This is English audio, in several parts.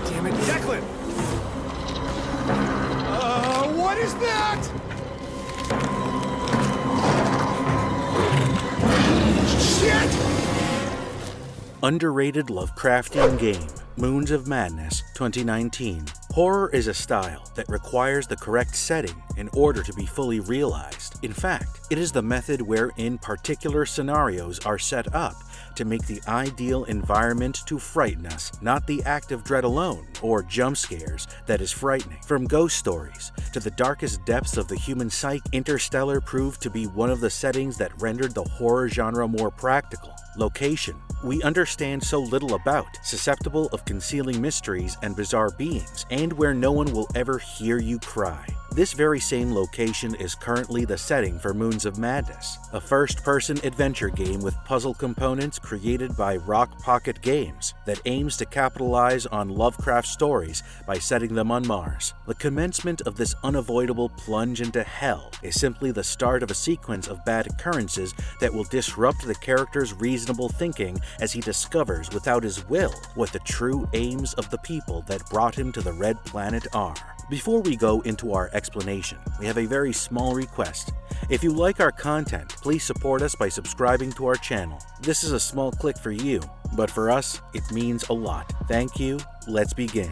Damn it, Declan! What is that? Shit! Underrated Lovecraftian game, Moons of Madness 2019. Horror is a style that requires the correct setting in order to be fully realized. In fact, it is the method wherein particular scenarios are set up to make the ideal environment to frighten us, not the act of dread alone or jump scares that is frightening. From ghost stories to the darkest depths of the human psyche, Interstellar proved to be one of the settings that rendered the horror genre more practical. Location. We understand so little about, susceptible of concealing mysteries and bizarre beings, and where no one will ever hear you cry. This very same location is currently the setting for Moons of Madness, a first-person adventure game with puzzle components created by Rock Pocket Games that aims to capitalize on Lovecraft stories by setting them on Mars. The commencement of this unavoidable plunge into hell is simply the start of a sequence of bad occurrences that will disrupt the character's reasonable thinking as he discovers without his will what the true aims of the people that brought him to the Red Planet are. Before we go into our explanation, we have a very small request. If you like our content, please support us by subscribing to our channel. This is a small click for you, but for us, it means a lot. Thank you. Let's begin.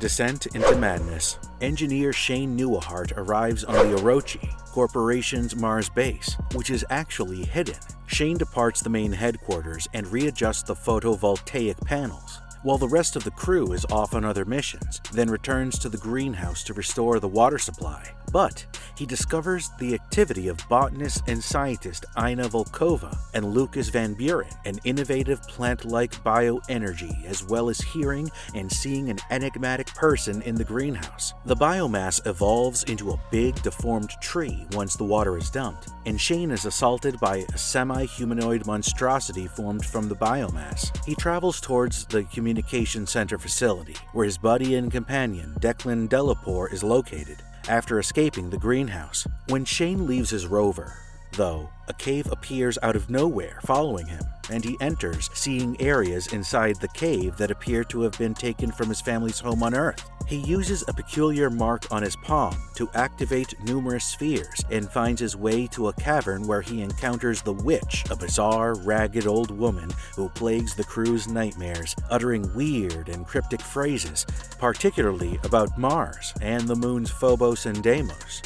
Descent into Madness. Engineer Shane Newahart arrives on the Orochi Corporation's Mars base, which is actually hidden. Shane departs the main headquarters and readjusts the photovoltaic panels, while the rest of the crew is off on other missions, then returns to the greenhouse to restore the water supply. But he discovers the activity of botanist and scientist Ina Volkova and Lucas Van Buren, an innovative plant-like bioenergy, as well as hearing and seeing an enigmatic person in the greenhouse. The biomass evolves into a big, deformed tree once the water is dumped, and Shane is assaulted by a semi-humanoid monstrosity formed from the biomass. He travels towards the communication center facility, where his buddy and companion Declan Delapour is located, after escaping the greenhouse. When Shane leaves his rover, though, a cave appears out of nowhere following him, and he enters, seeing areas inside the cave that appear to have been taken from his family's home on Earth. He uses a peculiar mark on his palm to activate numerous spheres and finds his way to a cavern where he encounters the Witch, a bizarre, ragged old woman who plagues the crew's nightmares, uttering weird and cryptic phrases, particularly about Mars and the moons Phobos and Deimos.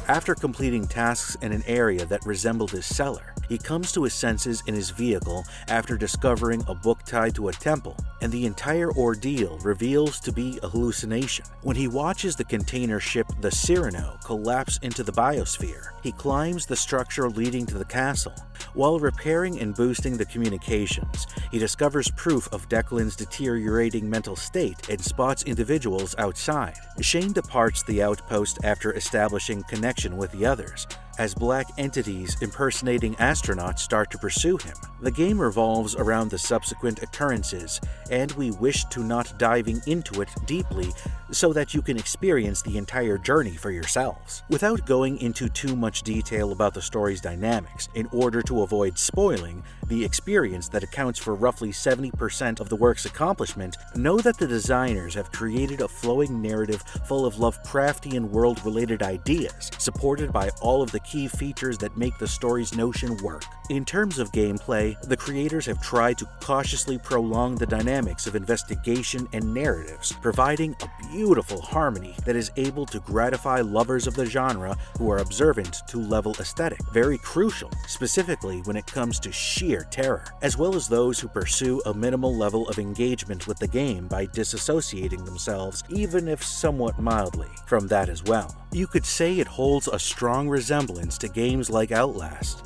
After completing tasks in an area that resembled his cellar, he comes to his senses in his vehicle after discovering a book tied to a temple, and the entire ordeal reveals to be a hallucination. When he watches the container ship the Cyrano collapse into the biosphere, he climbs the structure leading to the castle. While repairing and boosting the communications, he discovers proof of Declan's deteriorating mental state and spots individuals outside. Shane departs the outpost after establishing connection with the others, as black entities impersonating astronauts start to pursue him. The game revolves around the subsequent occurrences, and we wish to not diving into it deeply so that you can experience the entire journey for yourselves. Without going into too much detail about the story's dynamics, in order to avoid spoiling the experience that accounts for roughly 70% of the work's accomplishment, know that the designers have created a flowing narrative full of Lovecraftian world-related ideas, supported by all of the key features that make the story's notion work. In terms of gameplay, the creators have tried to cautiously prolong the dynamics of investigation and narratives, providing a beautiful harmony that is able to gratify lovers of the genre who are observant to level aesthetic, very crucial, specifically when it comes to sheer terror, as well as those who pursue a minimal level of engagement with the game by disassociating themselves, even if somewhat mildly, from that as well. You could say it holds a strong resemblance to games like Outlast.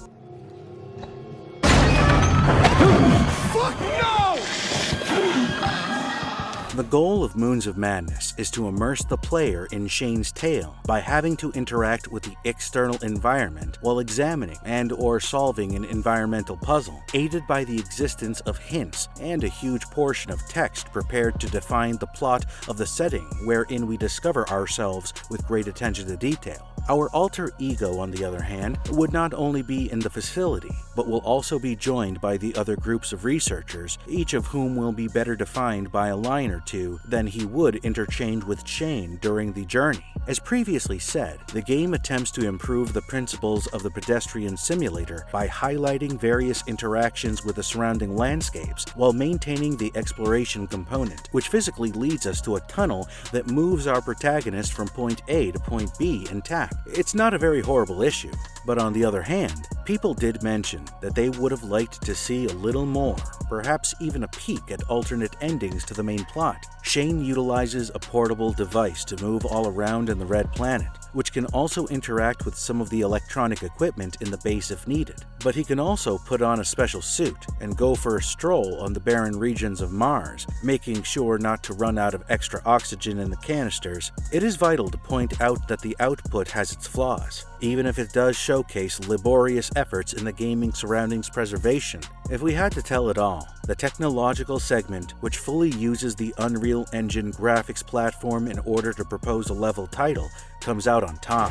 Fuck no! The goal of Moons of Madness is to immerse the player in Shane's tale by having to interact with the external environment while examining and/or solving an environmental puzzle, aided by the existence of hints and a huge portion of text prepared to define the plot of the setting wherein we discover ourselves with great attention to detail. Our alter ego, on the other hand, would not only be in the facility, but will also be joined by the other groups of researchers, each of whom will be better defined by a line or two than he would interchange with Shane during the journey. As previously said, the game attempts to improve the principles of the pedestrian simulator by highlighting various interactions with the surrounding landscapes while maintaining the exploration component, which physically leads us to a tunnel that moves our protagonist from point A to point B intact. It's not a very horrible issue, but on the other hand, people did mention that they would have liked to see a little more, perhaps even a peek at alternate endings to the main plot. Shane utilizes a portable device to move all around in the Red Planet, which can also interact with some of the electronic equipment in the base if needed. But he can also put on a special suit and go for a stroll on the barren regions of Mars, making sure not to run out of extra oxygen in the canisters. It is vital to point out that the output has its flaws, even if it does showcase laborious efforts in the gaming surroundings preservation. If we had to tell it all, the technological segment, which fully uses the Unreal Engine graphics platform in order to propose a level title, comes out on top.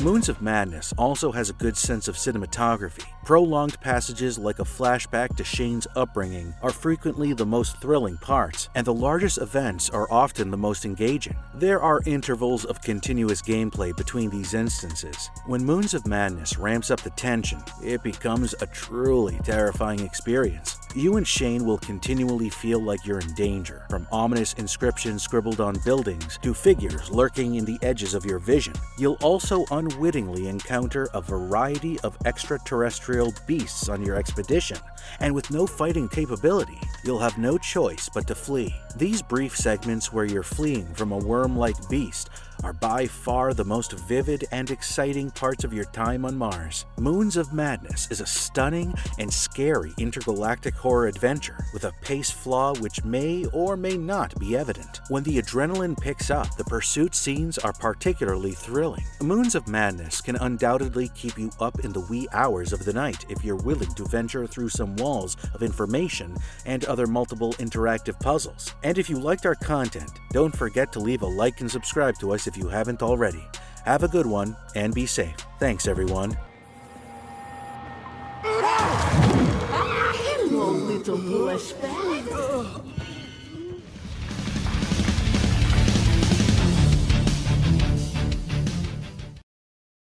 Moons of Madness also has a good sense of cinematography. Prolonged passages like a flashback to Shane's upbringing are frequently the most thrilling parts, and the largest events are often the most engaging. There are intervals of continuous gameplay between these instances. When Moons of Madness ramps up the tension, it becomes a truly terrifying experience. You and Shane will continually feel like you're in danger, from ominous inscriptions scribbled on buildings to figures lurking in the edges of your vision. You'll also unwittingly encounter a variety of extraterrestrial beasts on your expedition, and with no fighting capability, you'll have no choice but to flee. These brief segments where you're fleeing from a worm-like beast are by far the most vivid and exciting parts of your time on Mars. Moons of Madness is a stunning and scary intergalactic horror adventure with a pace flaw which may or may not be evident. When the adrenaline picks up, the pursuit scenes are particularly thrilling. Moons of Madness can undoubtedly keep you up in the wee hours of the night if you're willing to venture through some walls of information and other multiple interactive puzzles. And if you liked our content, don't forget to leave a like and subscribe to us if you haven't already. Have a good one and be safe. Thanks, everyone. Hello, little blush bag.